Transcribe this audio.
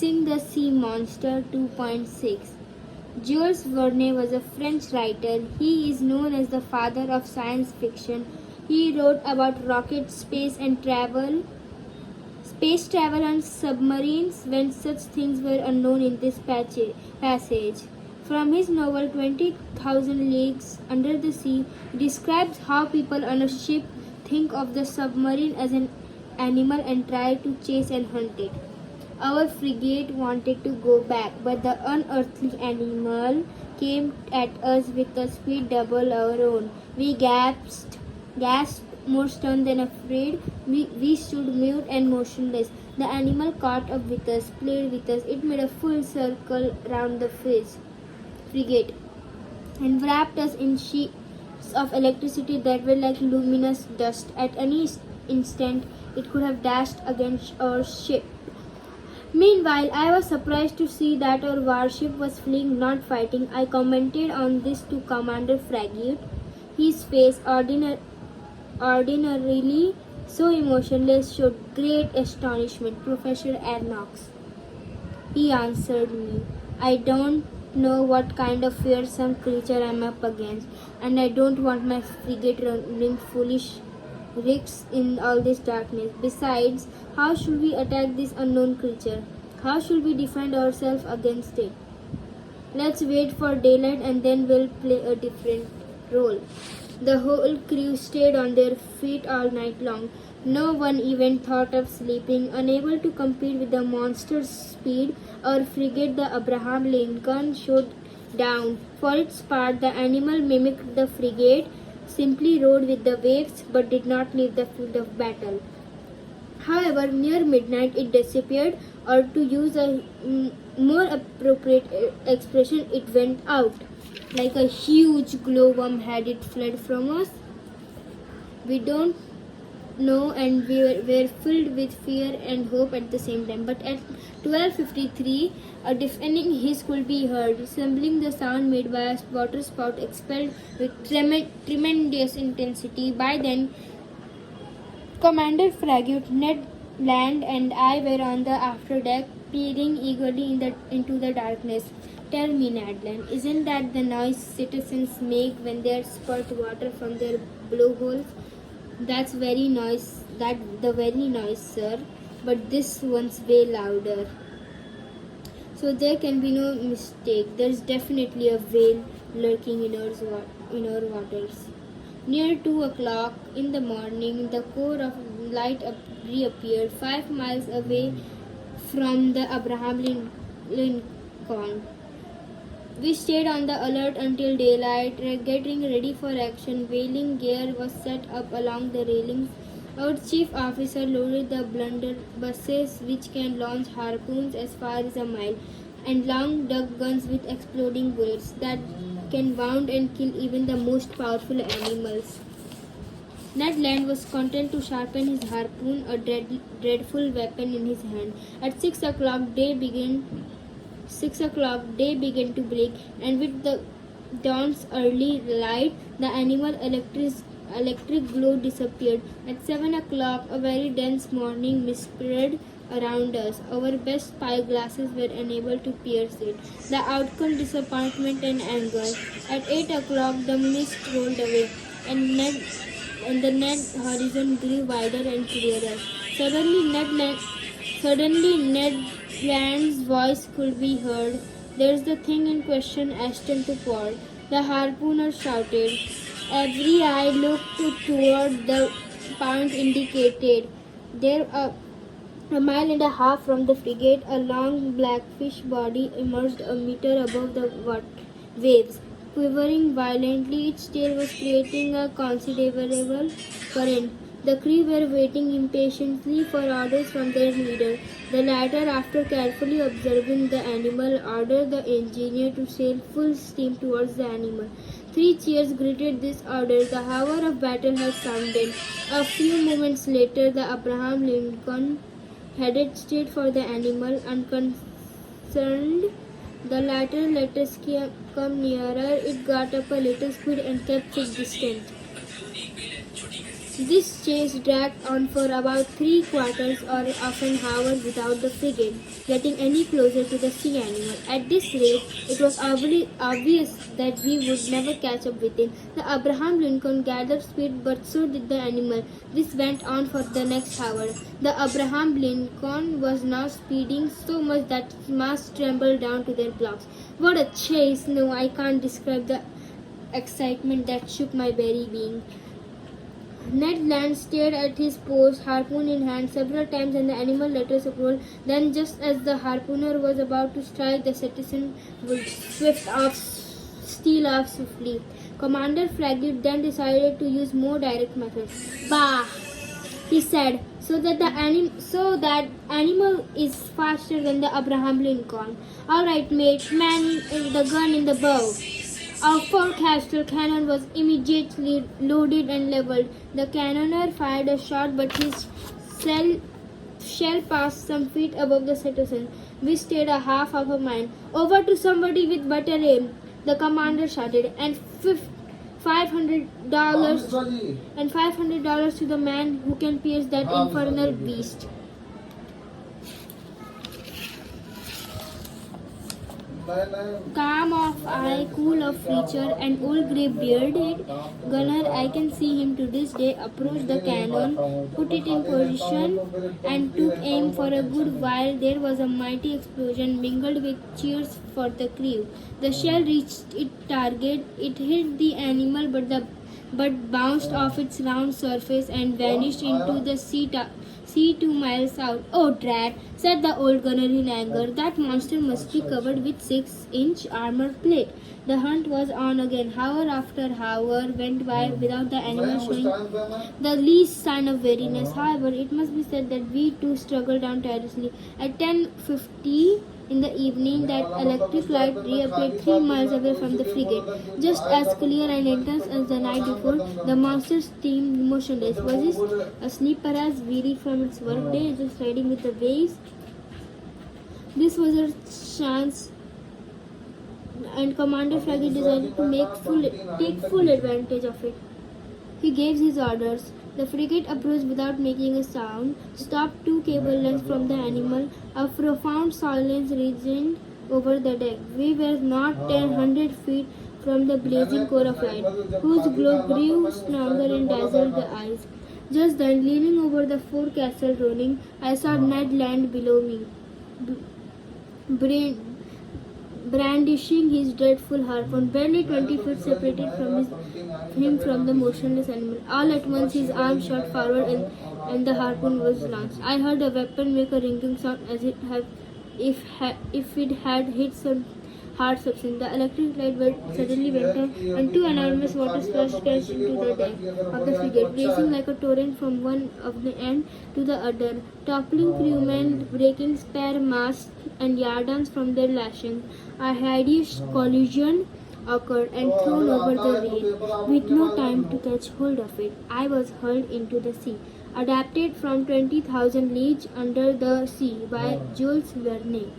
Facing the Sea Monster 2.6. Jules Verne was a French writer. He is known as the father of science fiction. He wrote about rockets, space travel and submarines when such things were unknown in this passage. From his novel 20,000 Leagues Under the Sea, he describes how people on a ship think of the submarine as an animal and try to chase and hunt it. Our frigate wanted to go back, but the unearthly animal came at us with a speed double our own. We gasped more stunned than afraid. We stood mute and motionless. The animal caught up with us, played with us. It made a full circle round the frigate and wrapped us in sheets of electricity that were like luminous dust. At any instant, it could have dashed against our ship. Meanwhile, I was surprised to see that our warship was fleeing, not fighting. I commented on this to Commander Fragut. His face, ordinarily so emotionless, showed great astonishment. Professor Arnox, he answered me, I don't know what kind of fearsome creature I'm up against, and I don't want my frigate running foolish risks in all this darkness. Besides, how should we attack this unknown creature? How should we defend ourselves against it? Let's wait for daylight and then we'll play a different role. The whole crew stayed on their feet all night long. No one even thought of sleeping. Unable to compete with the monster's speed, our frigate, the Abraham Lincoln, shot down. For its part, the animal mimicked the frigate, simply rode with the waves, but did not leave the field of battle. However, near midnight it disappeared, or to use a more appropriate expression, it went out. Like a huge glowworm had it fled from us. We don't know, and we were filled with fear and hope at the same time. But at 12:53, a deafening hiss could be heard, resembling the sound made by a water spout expelled with tremendous intensity. By then, Commander Fragut, Ned Land, and I were on the afterdeck, peering eagerly into the darkness. Tell me, Ned Land, isn't that the noise citizens make when they spurt water from their blowholes? That's the very noise, sir. But this one's way louder. So there can be no mistake. There's definitely a whale lurking in our waters. Near 2 o'clock in the morning, the core of light reappeared 5 miles away from the Abraham Lincoln. We stayed on the alert until daylight, getting ready for action. Whaling gear was set up along the railings. Our chief officer loaded the blunderbusses, which can launch harpoons as far as a mile, and long duck guns with exploding bullets that can wound and kill even the most powerful animals. Ned Land was content to sharpen his harpoon, a dreadful weapon in his hand. At 6 o'clock, day began to break, and with the dawn's early light, the animal electric glow disappeared. At 7 o'clock, a very dense morning mist spread around us. Our best spyglasses were unable to pierce it. The outcome, disappointment and anger. At 8 o'clock, the mist rolled away, and the Ned horizon grew wider and clearer. Suddenly, Ned Land's voice could be heard. There's the thing in question, Ashton to port. The harpooner shouted. Every eye looked toward the point indicated. There, a mile and a half from the frigate, a long blackfish body emerged a meter above the waves. Quivering violently, its tail was creating a considerable current. The crew were waiting impatiently for orders from their leader. The latter, after carefully observing the animal, ordered the engineer to sail full steam towards the animal. 3 cheers greeted this order. The hour of battle had sounded. A few moments later, the Abraham Lincoln headed straight for the animal, unconcerned. The latter let us come nearer. It got up a little speed and kept its distance. This chase dragged on for about 3 quarters or of an hour without the frigate getting any closer to the sea animal. At this rate, it was obvious that we would never catch up with him. The Abraham Lincoln gathered speed, but so did the animal. This went on for the next hour. The Abraham Lincoln was now speeding so much that his masts trembled down to their blocks. What a chase! No, I can't describe the excitement that shook my very being. Ned Land stared at his post, harpoon in hand, several times, and the animal let us roll. Then, just as the harpooner was about to strike, the citizen would steal off swiftly. Commander Flaggett then decided to use more direct methods. Bah! He said, so that animal is faster than the Abraham Lincoln. All right, mate, man the gun in the bow. Our forecastle cannon was immediately loaded and leveled. The cannoneer fired a shot, but his shell passed some feet above the citizen. We stayed a half of a mile. Over to somebody with better aim, the commander shouted, and $500 to the man who can pierce that infernal beast. Calm of eye, cool of feature, an old grey-bearded gunner, I can see him to this day, approached the cannon, put it in position, and took aim. For a good while. There was a mighty explosion, mingled with cheers for the crew. The shell reached its target. It hit the animal, but bounced off its round surface and vanished into the sea 2 miles out. Oh, drat, said the old gunner in anger. That monster must be covered with 6-inch armor plate. The hunt was on again. Hour after hour went by without the animal showing the least sign of weariness. However, it must be said that we too struggled down tirelessly. At 10:50 in the evening, that electric light reappeared 3 miles away from the frigate. Just as clear and intense as the night before, the monster steamed motionless. Was it asleep, perhaps, weary from its workday, just riding with the waves? This was a chance, and Commander Flaggett decided to take full advantage of it. He gave his orders. The frigate approached without making a sound, stopped 2 cable lengths from the animal. A profound silence regned over the deck. We were not 100 feet from the blazing core of light, whose glow grew stronger and dazzled the eyes. Just then, leaning over the forecastle railing, I saw Ned Land below me, brandishing his dreadful harpoon, barely 20 feet separated him from the motionless animal. All at once his arm shot forward and the harpoon was launched. I heard the weapon make a ringing sound as if it had hit some hard substance. The electric light suddenly went on, and 2 enormous water splashes crashed into the deck of the frigate, racing like a torrent from one of the end to the other, toppling crewmen, breaking spare masts and yardarms from their lashings. A hideous collision occurred and thrown over the rail. With no time to catch hold of it, I was hurled into the sea. Adapted from 20,000 Leagues Under the Sea by Jules Verne.